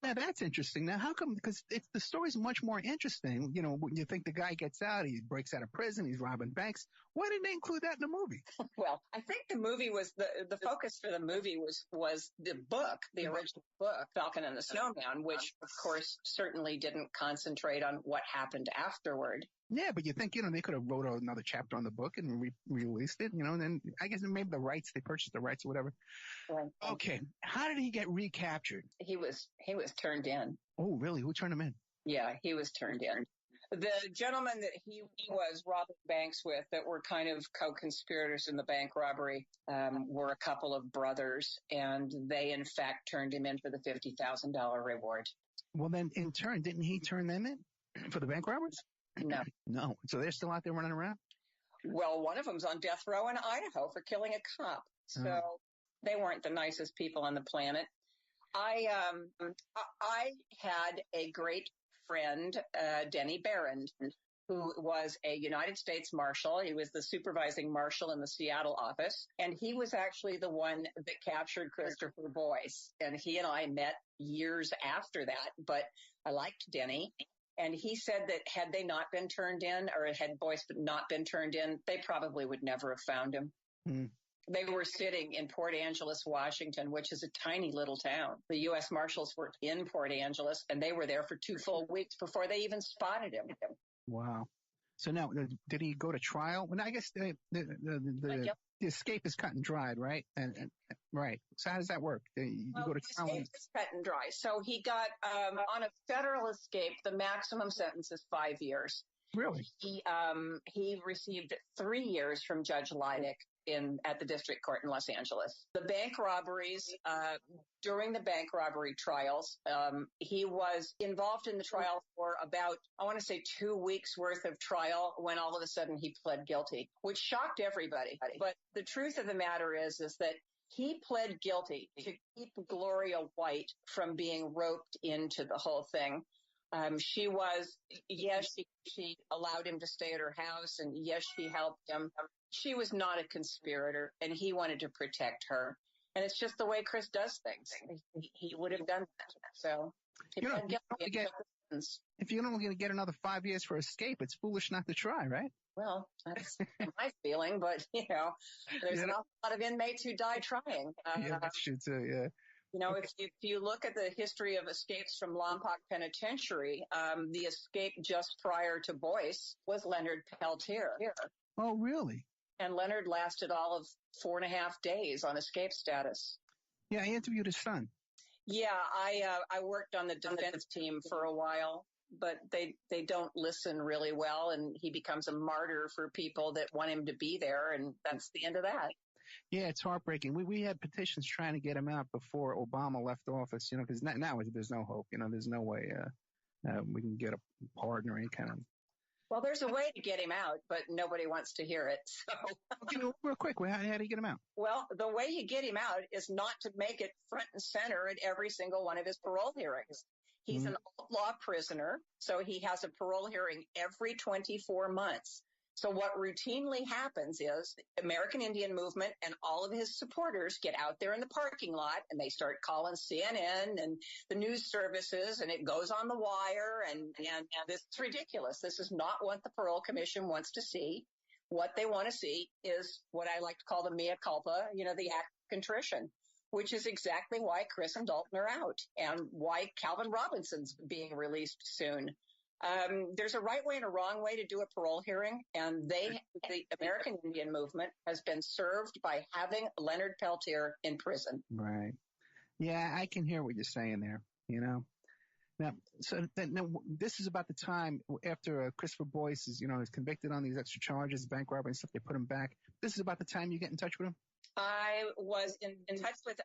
Now that's interesting. Now, how come? Because the story's much more interesting. When you think the guy gets out, he breaks out of prison, he's robbing banks. Why didn't they include that in the movie? Well, I think the movie was the focus for the movie was the book, the original book, Falcon and the Snowman, which of course certainly didn't concentrate on what happened afterward. Yeah, but you think, they could have wrote another chapter on the book and released it, and then I guess maybe the rights, they purchased the rights or whatever. Right. Okay. How did he get recaptured? He was turned in. Oh, really? Who turned him in? Yeah, he was turned in. The gentleman that he was robbing banks with that were kind of co-conspirators in the bank robbery were a couple of brothers, and they, in fact, turned him in for the $50,000 reward. Well, then, in turn, didn't he turn them in for the bank robbers? No. No. So they're still out there running around? Well, one of them's on death row in Idaho for killing a cop. So they weren't the nicest people on the planet. I had a great friend, Denny Barron, who was a United States Marshal. He was the supervising marshal in the Seattle office. And he was actually the one that captured Christopher Boyce. And he and I met years after that. But I liked Denny. And he said that had they not been turned in, or had Boyce not been turned in, they probably would never have found him. Mm. They were sitting in Port Angeles, Washington, which is a tiny little town. The U.S. Marshals were in Port Angeles, and they were there for 2 full weeks before they even spotted him. Wow. So now, did he go to trial? Well, I guess the escape is cut and dried, right? And right. So how does that work? You go to trial. The escape is cut and dry. So he got on a federal escape. The maximum sentence is 5 years. Really? He received 3 years from Judge Leidick at the district court in Los Angeles. The bank robberies, during the bank robbery trials, he was involved in the trial for about, I want to say 2 weeks worth of trial when all of a sudden he pled guilty, which shocked everybody. But the truth of the matter is that he pled guilty to keep Gloria White from being roped into the whole thing. She allowed him to stay at her house, and yes, she helped him. She was not a conspirator, and he wanted to protect her. And it's just the way Chris does things. He would have done that. So if you're only going to get another 5 years for escape, it's foolish not to try, right? Well, that's my feeling, but there's an awful lot of inmates who die trying. Yeah, that's true too. Yeah. If you look at the history of escapes from Lompoc Penitentiary, the escape just prior to Boyce was Leonard Peltier. Oh, really? And Leonard lasted all of 4.5 days on escape status. Yeah, I interviewed his son. Yeah, I worked on the defense team for a while, but they don't listen really well, and he becomes a martyr for people that want him to be there, and that's the end of that. Yeah, it's heartbreaking. We had petitions trying to get him out before Obama left office, because now there's no hope. There's no way we can get a pardon or any kind of. Well, there's a way to get him out, but nobody wants to hear it. So, real quick, how do you get him out? Well, the way you get him out is not to make it front and center at every single one of his parole hearings. He's an outlaw prisoner, so he has a parole hearing every 24 months. So what routinely happens is the American Indian Movement and all of his supporters get out there in the parking lot and they start calling CNN and the news services, and it goes on the wire, and this is ridiculous. This is not what the Parole Commission wants to see. What they want to see is what I like to call the mea culpa, the act of contrition, which is exactly why Chris and Daulton are out and why Calvin Robinson's being released soon. There's a right way and a wrong way to do a parole hearing, and the American Indian Movement has been served by having Leonard Peltier in prison. Right. Yeah, I can hear what you're saying there, Now, this is about the time after Christopher Boyce is convicted on these extra charges, bank robbery and stuff, they put him back. This is about the time you get in touch with him? I was in touch with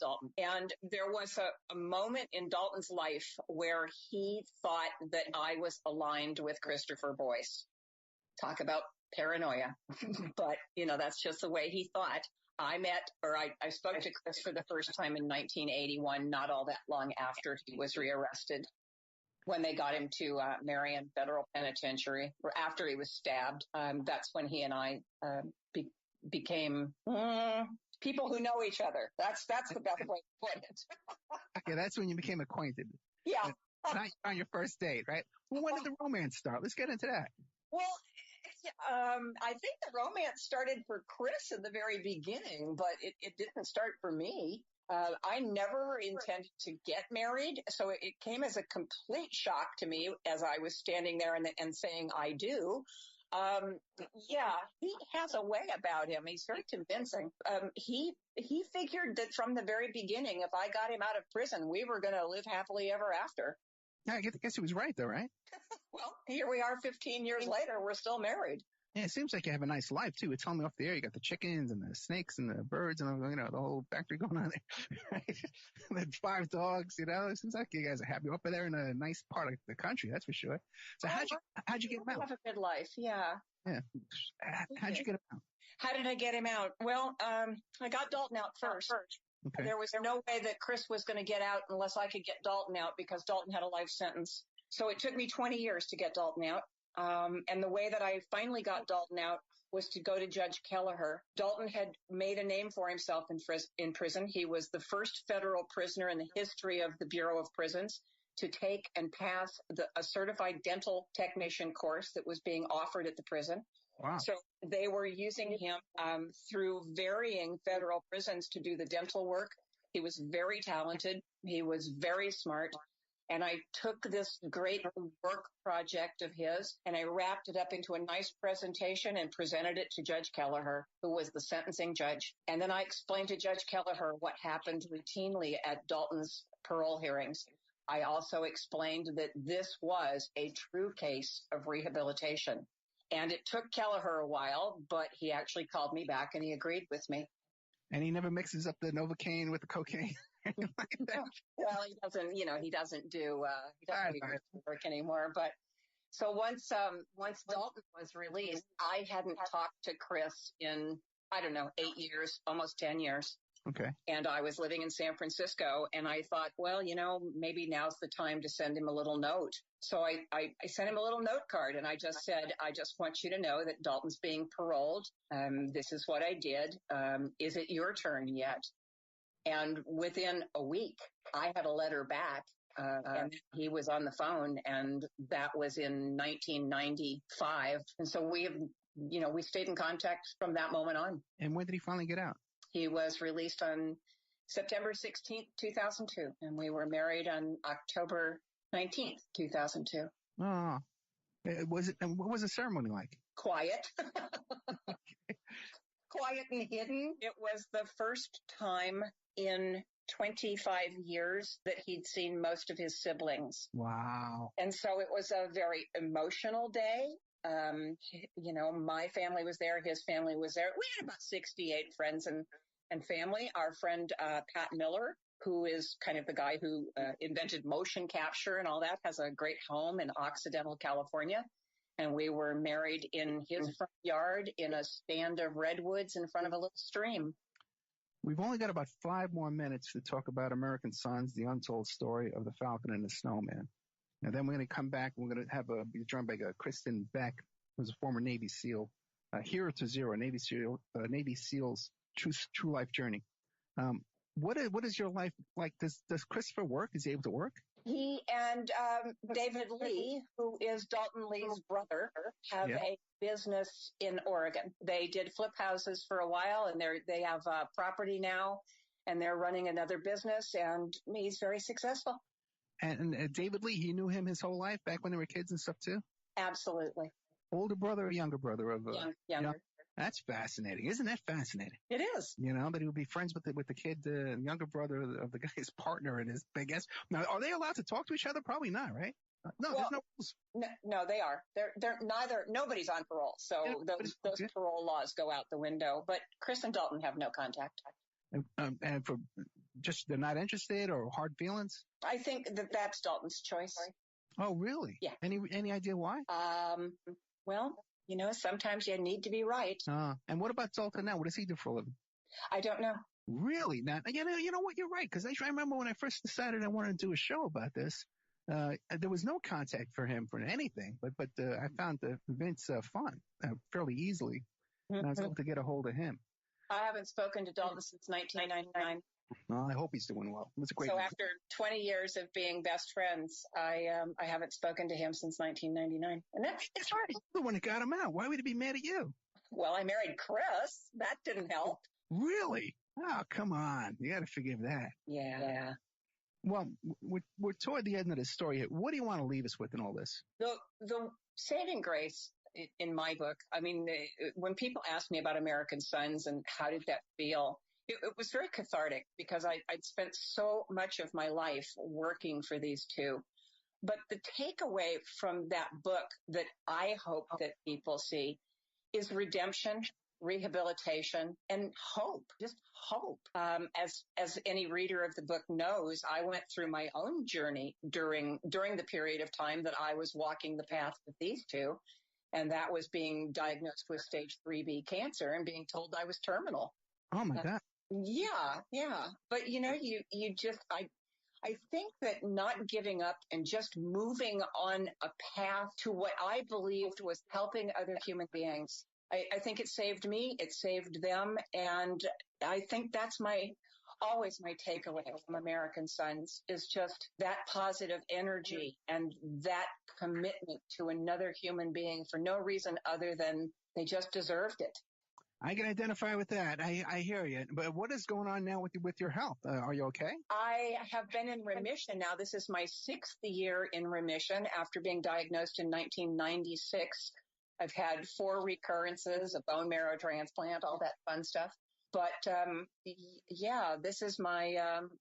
Daulton, and there was a moment in Daulton's life where he thought that I was aligned with Christopher Boyce. Talk about paranoia. But, that's just the way he thought. I spoke to Chris for the first time in 1981, not all that long after he was rearrested, when they got him to Marion Federal Penitentiary, or after he was stabbed. That's when he and I became people who know each other. That's the best way to put it. Okay, that's when you became acquainted. Yeah. Not on your first date, right? Well, when did the romance start? Let's get into that. Well, I think the romance started for Chris in the very beginning, but it didn't start for me. I never intended to get married, so it came as a complete shock to me as I was standing there and saying I do. He has a way about him. He's very convincing. He figured that from the very beginning, if I got him out of prison, we were going to live happily ever after. Yeah, I guess he was right, though, right? Well, here we are 15 years later. We're still married. Yeah, it seems like you have a nice life, too. It's telling me off the air. You got the chickens and the snakes and the birds and, the whole factory going on there, right? The 5 dogs, It seems like you guys are happy up there in a nice part of the country, that's for sure. So how'd you get him out? Have a good life, yeah. Yeah. How'd you get him out? How did I get him out? Well, I got Daulton out first. Okay. There was no way that Chris was going to get out unless I could get Daulton out, because Daulton had a life sentence. So it took me 20 years to get Daulton out. And the way that I finally got Daulton out was to go to Judge Kelleher. Daulton had made a name for himself in prison. He was the first federal prisoner in the history of the Bureau of Prisons to take and pass a certified dental technician course that was being offered at the prison. Wow. So they were using him through varying federal prisons to do the dental work. He was very talented. He was very smart. And I took this great work project of his and I wrapped it up into a nice presentation and presented it to Judge Kelleher, who was the sentencing judge. And then I explained to Judge Kelleher what happened routinely at Daulton's parole hearings. I also explained that this was a true case of rehabilitation. And it took Kelleher a while, but he actually called me back and he agreed with me. And he never mixes up the Novocaine with the cocaine. No. Well, he doesn't do work anymore. But so once Daulton was released, I hadn't talked to Chris in, 8 years, almost 10 years. Okay. And I was living in San Francisco and I thought, well, maybe now's the time to send him a little note. So I sent him a little note card and I just said, I just want you to know that Daulton's being paroled. This is what I did. Is it your turn yet? And within a week, I had a letter back, and he was on the phone, and that was in 1995. And so we stayed in contact from that moment on. And when did he finally get out? He was released on September 16th, 2002, and we were married on October 19th, 2002. Oh, what was the ceremony like? Quiet. Quiet and hidden. It was the first time in 25 years that he'd seen most of his siblings. Wow. And so it was a very emotional day. My family was there. His family was there. We had about 68 friends and family. Our friend, Cait Mills, who is kind of the guy who invented motion capture and all that, has a great home in Occidental, California. And we were married in his front yard in a stand of redwoods in front of a little stream. We've only got about 5 more minutes to talk about American Sons, the untold story of the Falcon and the Snowman. And then we're going to come back. We're going to be joined by Kristen Beck, who's a former Navy SEAL, Hero to Zero, Navy SEAL's true life journey. What is your life like? Does Christopher work? Is he able to work? He and David Lee, who is Daulton Lee's brother, have a business in Oregon. They did flip houses for a while, and they have property now, and they're running another business, and he's very successful. And David Lee, he knew him his whole life back when they were kids and stuff too? Absolutely. Older brother or younger brother of younger. That's fascinating. Isn't that fascinating? It is. That he would be friends with the kid, the younger brother of the guy's partner in his big ass. Now, are they allowed to talk to each other? Probably not, right? No, there's no rules. No, they are. They're neither. Nobody's on parole, so those parole laws go out the window. But Chris and Daulton have no contact. And for just they're not interested or hard feelings. I think that's Daulton's choice. Oh, really? Yeah. Any idea why? Well, sometimes you need to be right. And what about Daulton now? What does he do for a living? I don't know. Really? Now, you know what? You're right. Because I remember when I first decided I wanted to do a show about this, there was no contact for him for anything. But I found Vince fun fairly easily. And I was able to get a hold of him. I haven't spoken to Daulton since 1999. Well, I hope he's doing well. It was a great. So after 20 years of being best friends, I haven't spoken to him since 1999, and it's hard. The one that got him out. Why would he be mad at you? Well, I married Chris. That didn't help. Really? Oh, come on. You got to forgive that. Yeah. Well, we're toward the end of the story here. What do you want to leave us with in all this? The saving grace in my book. I mean, when people ask me about American Sons and how did that feel, it was very cathartic because I'd spent so much of my life working for these two. But the takeaway from that book that I hope that people see is redemption, rehabilitation, and hope, just hope. As any reader of the book knows, I went through my own journey during the period of time that I was walking the path with these two. And that was being diagnosed with stage 3B cancer and being told I was terminal. Oh my God. Yeah. But I think that not giving up and just moving on a path to what I believed was helping other human beings. I think it saved me. It saved them. And I think that's always my takeaway from American Sons is just that positive energy and that commitment to another human being for no reason other than they just deserved it. I can identify with that. I hear you. But what is going on now with your health? Are you okay? I have been in remission now. This is my 6th year in remission after being diagnosed in 1996. I've had 4 recurrences, a bone marrow transplant, all that fun stuff. But this is my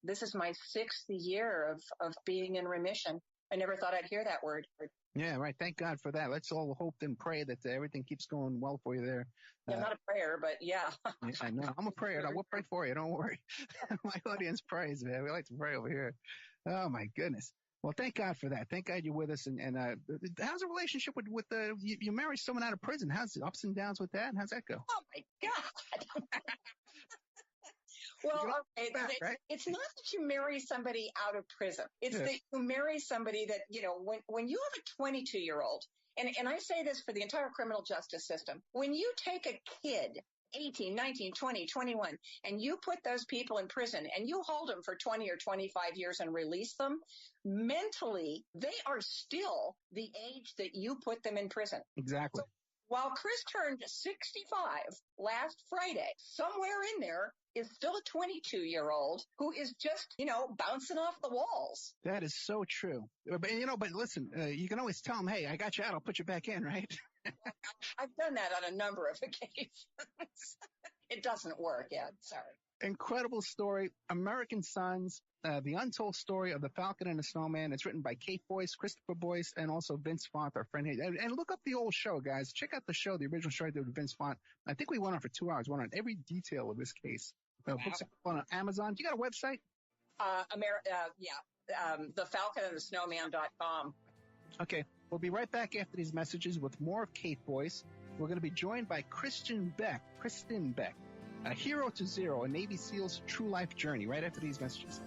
6th year of being in remission. I never thought I'd hear that word. Yeah, right. Thank God for that. Let's all hope and pray that everything keeps going well for you there. Yeah, not a prayer, but yeah. Yeah, I know. I'm a prayer. We'll pray for you. Don't worry. My audience prays, man. We like to pray over here. Oh my goodness. Well, thank God for that. Thank God you're with us. And how's the relationship with you married someone out of prison? How's the ups and downs with that? How's that go? Oh my God. Well, okay, it's not that you marry somebody out of prison. It's that you marry somebody that, when you have a 22-year-old, and I say this for the entire criminal justice system, when you take a kid, 18, 19, 20, 21, and you put those people in prison and you hold them for 20 or 25 years and release them, mentally, they are still the age that you put them in prison. Exactly. So, while Chris turned 65 last Friday, somewhere in there is still a 22-year-old who is just, bouncing off the walls. That is so true. But listen, you can always tell them, hey, I got you out. I'll put you back in, right? I've done that on a number of occasions. It doesn't work yet. Sorry. Incredible story. American Sons, the untold story of the Falcon and the Snowman. It's written by Cait Boyce, Christopher Boyce, and also Vince Font, our friend here. And look up the old show, guys. Check out the show, the original show I did with Vince Font. I think we went on for 2 hours. Went on every detail of this case. Books on Amazon. Do you got a website? thefalconandthesnowman.com. Okay. We'll be right back after these messages with more of Cait Boyce. We're going to be joined by Kristen Beck. A Hero to Zero, a Navy SEAL's true life journey, right after these messages.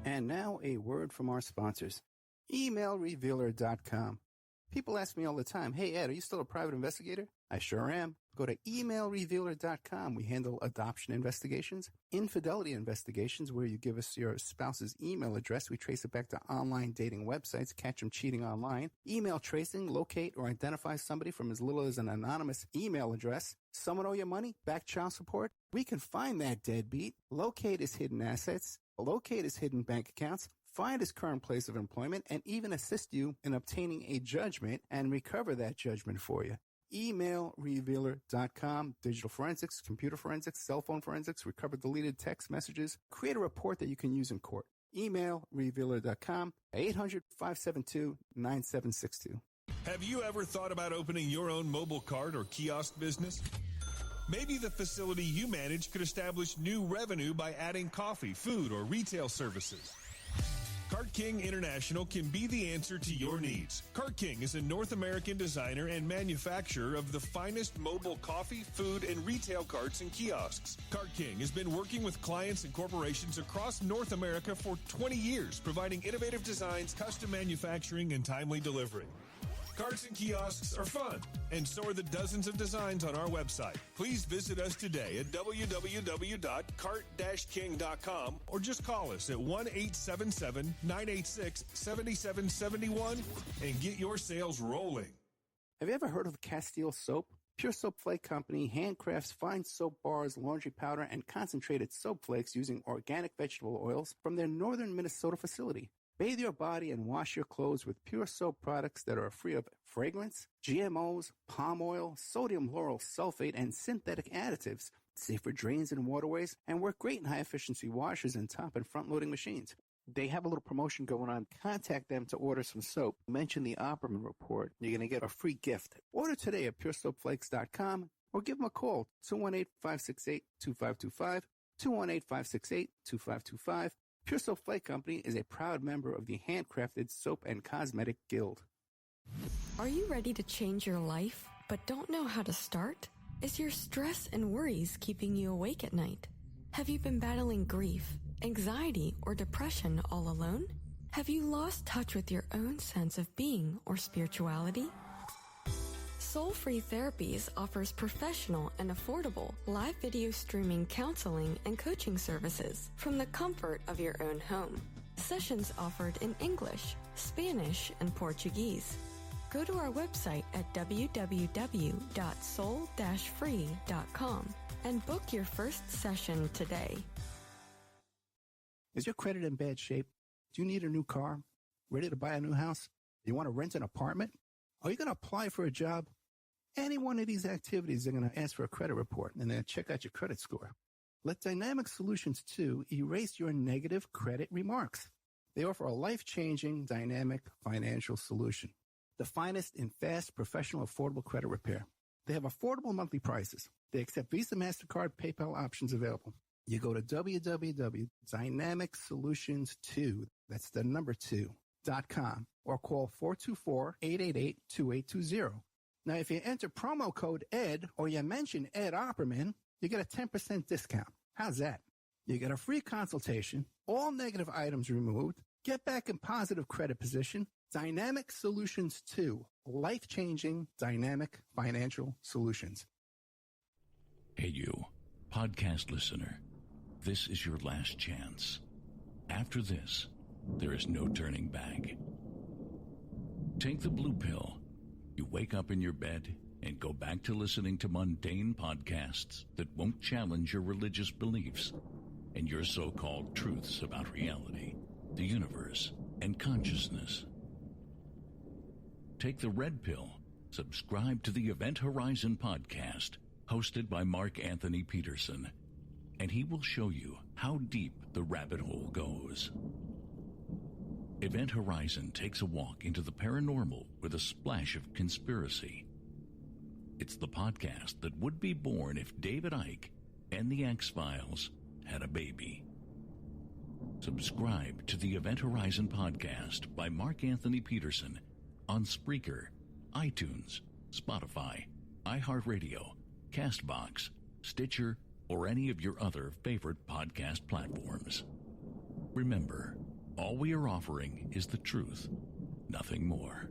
And now a word from our sponsors. Emailrevealer.com. People ask me all the time, hey Ed, are you still a private investigator? I sure am. Go to emailrevealer.com. We handle adoption investigations, infidelity investigations, where you give us your spouse's email address. We trace it back to online dating websites, catch them cheating online, email tracing, locate or identify somebody from as little as an anonymous email address. Someone owe you money? Back child support? We can find that deadbeat, locate his hidden assets, locate his hidden bank accounts, find his current place of employment, and even assist you in obtaining a judgment and recover that judgment for you. Emailrevealer.com, digital forensics, computer forensics, cell phone forensics, recover deleted text messages, create a report that you can use in court. Emailrevealer.com, 800-572-9762. Have you ever thought about opening your own mobile cart or kiosk business? Maybe the facility you manage could establish new revenue by adding coffee, food, or retail services. Cart King International can be the answer to your needs. Cart King is a North American designer and manufacturer of the finest mobile coffee, food, and retail carts and kiosks. Cart King has been working with clients and corporations across North America for 20 years, providing innovative designs, custom manufacturing, and timely delivery. Carts and kiosks are fun, and so are the dozens of designs on our website. Please visit us today at www.cart-king.com or just call us at 1-877-986-7771 and get your sales rolling. Have you ever heard of Castile Soap? Pure Soap Flake Company handcrafts fine soap bars, laundry powder, and concentrated soap flakes using organic vegetable oils from their northern Minnesota facility. Bathe your body and wash your clothes with pure soap products that are free of fragrance, GMOs, palm oil, sodium lauryl sulfate, and synthetic additives. Safe for drains and waterways, and work great in high-efficiency washers and top and front-loading machines. They have a little promotion going on. Contact them to order some soap. Mention the Opperman Report. You're going to get a free gift. Order today at puresoapflakes.com or give them a call, 218-568-2525, 218-568-2525. Pure Soap Flake Company is a proud member of the Handcrafted Soap and Cosmetic Guild. Are you ready to change your life, but don't know how to start? Is your stress and worries keeping you awake at night? Have you been battling grief, anxiety, or depression all alone? Have you lost touch with your own sense of being or spirituality? Soul Free Therapies offers professional and affordable live video streaming counseling and coaching services from the comfort of your own home. Sessions offered in English, Spanish, and Portuguese. Go to our website at www.soul-free.com and book your first session today. Is your credit in bad shape? Do you need a new car? Ready to buy a new house? You want to rent an apartment? Are you going to apply for a job? Any one of these activities, they're going to ask for a credit report and then check out your credit score. Let Dynamic Solutions 2 erase your negative credit remarks. They offer a life-changing, dynamic financial solution. The finest in fast, professional, affordable credit repair. They have affordable monthly prices. They accept Visa, MasterCard, PayPal options available. You go to www.dynamicsolutions2, that's the number 2.com, or call 424-888-2820. Now, if you enter promo code ED or you mention Ed Opperman, you get a 10% discount. How's that? You get a free consultation, all negative items removed, get back in positive credit position. Dynamic Solutions 2, life-changing dynamic financial solutions. Hey, you, podcast listener, this is your last chance. After this, there is no turning back. Take the blue pill. You wake up in your bed and go back to listening to mundane podcasts that won't challenge your religious beliefs and your so-called truths about reality, the universe, and consciousness. Take the red pill. Subscribe to the Event Horizon podcast, hosted by Mark Anthony Peterson, and he will show you how deep the rabbit hole goes. Event Horizon takes a walk into the paranormal with a splash of conspiracy. It's the podcast that would be born if David Icke and the X-Files had a baby. Subscribe to the Event Horizon podcast by Mark Anthony Peterson on Spreaker, iTunes, Spotify, iHeartRadio, CastBox, Stitcher, or any of your other favorite podcast platforms. Remember, all we are offering is the truth, nothing more.